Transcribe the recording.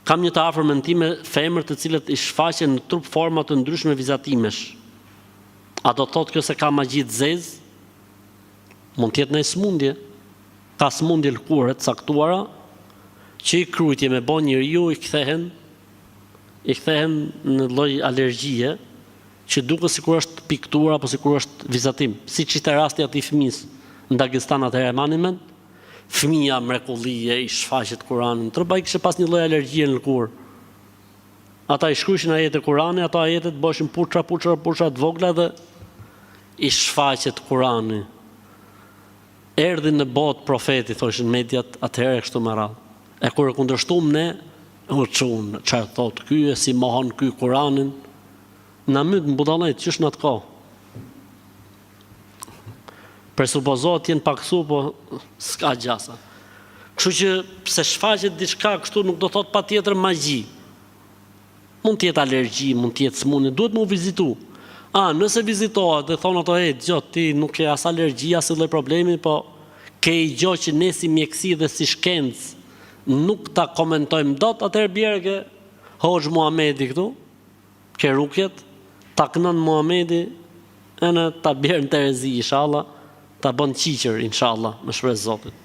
Kam një të afërmën time femër të cilët i shfaqen në trup forma të ndryshme vizatimesh. A do thotë kjo se ka magji të zezë? Mund tjetë në smundje. Ka smundje lëkure të caktuara që i krujtje me bo njeriu i kthehen në lloj alergjie që duket sikur është piktura apo sikur është vizatim. Siç ishte rasti atij fëmis në Dagestan atëherë e mani mend? Fëmia mrekullie i shfaqet Kur'anin. Tropa i kishte pas një lloj alergjie në lëkurë. Ata i shkruajnë ajete Kur'ani, ato ajetet bëshin puçra të vogla dhe i shfaqet Kur'ani. Erdhi në botë profeti, thoshin mediat, atëherë kështu me radhë. E kur e kundërshtuam ne, u çun, çfarë thotë ky, si mohon ky Kur'anin. Na myt në budallët, ç'është në atë kohë. Presupozohet jenë paksu, po s'ka gjasa. Kështu që pse shfaqet diçka kështu nuk do thot patjetër magji. Mund të jetë alergji, mund të jetë smundje, duhet më vizitu. Nëse vizitohet dhe thonë ato ti nuk ke as alergji, as lloj problemi, po ke i gjë që ne si mjeksi dhe si shkencë nuk ta komentojmë dot, atëherë bjerë ke Hoxh Muhamedi këtu, ke rukjet, ta kënon Muhamedi, ta bjerë në Terezi, inshallah, ta bën qiqër, inshallah, me shpresë Zotit.